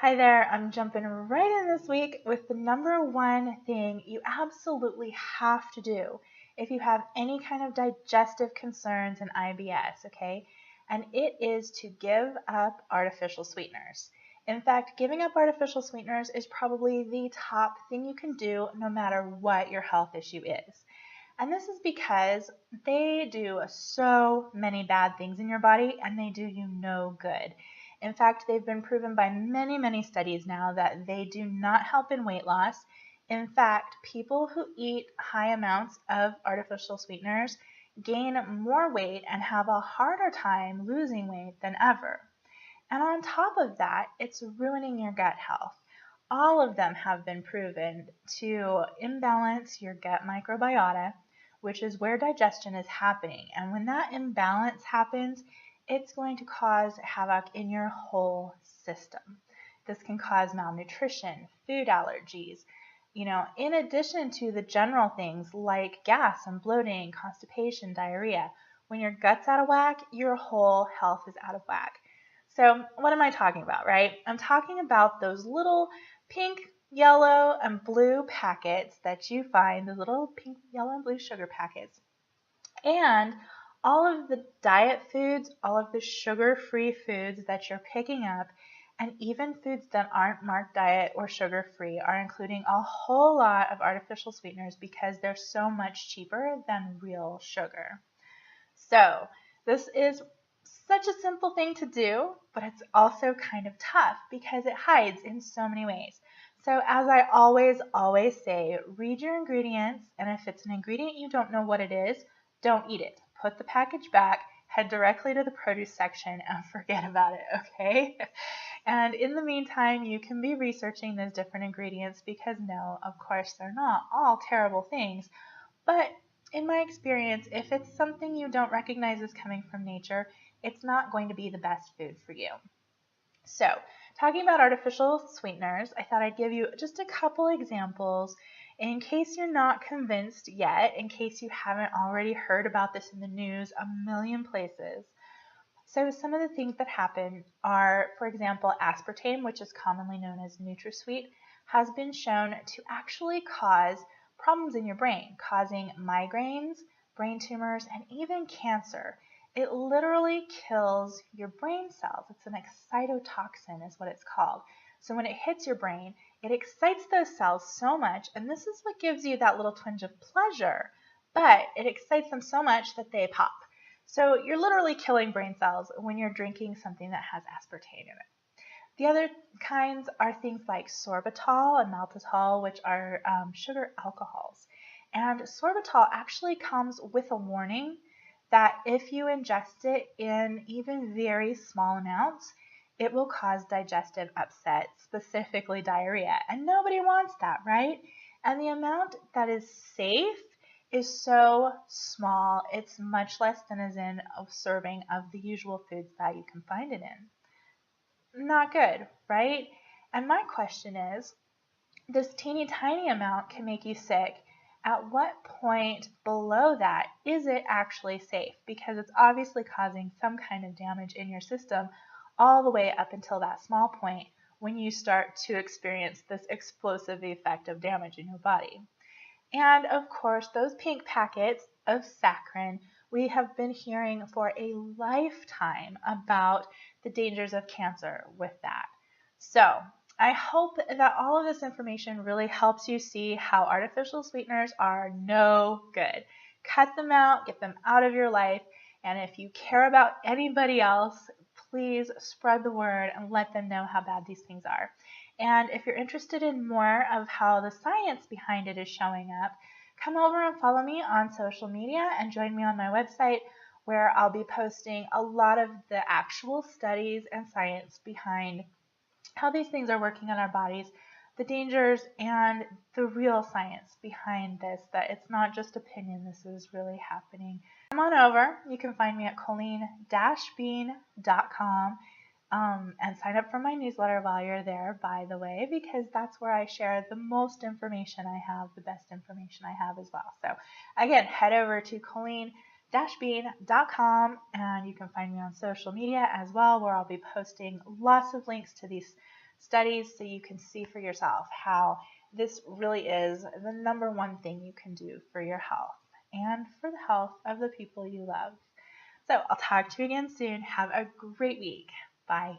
Hi there, I'm jumping right in this week with the number one thing you absolutely have to do if you have any kind of digestive concerns and IBS, okay? And it is to give up artificial sweeteners. In fact, giving up artificial sweeteners is probably the top thing you can do no matter what your health issue is. And this is because they do so many bad things in your body and they do you no good. In fact, they've been proven by many, many studies now that they do not help in weight loss. In fact, people who eat high amounts of artificial sweeteners gain more weight and have a harder time losing weight than ever. And on top of that, it's ruining your gut health. All of them have been proven to imbalance your gut microbiota, which is where digestion is happening. And when that imbalance happens, it's going to cause havoc in your whole system. This can cause malnutrition, food allergies, in addition to the general things like gas and bloating, constipation, diarrhea. When your gut's out of whack, your whole health is out of whack. So what am I talking about, right? I'm talking about those little pink, yellow, and blue packets that you find, the little pink, yellow, and blue sugar packets. And all of the diet foods, all of the sugar-free foods that you're picking up, and even foods that aren't marked diet or sugar-free are including a whole lot of artificial sweeteners because they're so much cheaper than real sugar. So this is such a simple thing to do, but it's also kind of tough because it hides in so many ways. So as I always say, read your ingredients, and if it's an ingredient you don't know what it is, don't eat it. Put the package back, head directly to the produce section, and forget about it, okay? And in the meantime, you can be researching those different ingredients because no, of course, they're not all terrible things. But in my experience, if it's something you don't recognize as coming from nature, it's not going to be the best food for you. So, talking about artificial sweeteners, I thought I'd give you just a couple examples in case you're not convinced yet, in case you haven't already heard about this in the news a million places. So some of the things that happen are, for example, aspartame, which is commonly known as NutraSweet, has been shown to actually cause problems in your brain, causing migraines, brain tumors, and even cancer. It literally kills your brain cells. It's an excitotoxin is what it's called. So when it hits your brain, it excites those cells so much, and this is what gives you that little twinge of pleasure, but it excites them so much that they pop. So you're literally killing brain cells when you're drinking something that has aspartame in it. The other kinds are things like sorbitol and maltitol, which are sugar alcohols. And sorbitol actually comes with a warning that if you ingest it in even very small amounts, it will cause digestive upset, specifically diarrhea. And nobody wants that, right? And the amount that is safe is so small, it's much less than is in a serving of the usual foods that you can find it in. Not good, right? And my question is, this teeny tiny amount can make you sick. At what point below that is it actually safe? Because it's obviously causing some kind of damage in your system all the way up until that small point when you start to experience this explosive effect of damage in your body. And of course, those pink packets of saccharine, we have been hearing for a lifetime about the dangers of cancer with that. So I hope that all of this information really helps you see how artificial sweeteners are no good. Cut them out, get them out of your life, and if you care about anybody else, please spread the word and let them know how bad these things are. And if you're interested in more of how the science behind it is showing up, come over and follow me on social media and join me on my website where I'll be posting a lot of the actual studies and science behind how these things are working on our bodies, the dangers, and the real science behind this, that it's not just opinion, this is really happening. Come on over. You can find me at colleen-bean.com. And sign up for my newsletter while you're there, by the way, because that's where I share the most information I have, the best information I have as well. So again, head over to colleen-bean.com and you can find me on social media as well, where I'll be posting lots of links to these studies so you can see for yourself how this really is the number one thing you can do for your health and for the health of the people you love. So I'll talk to you again soon. Have a great week. Bye.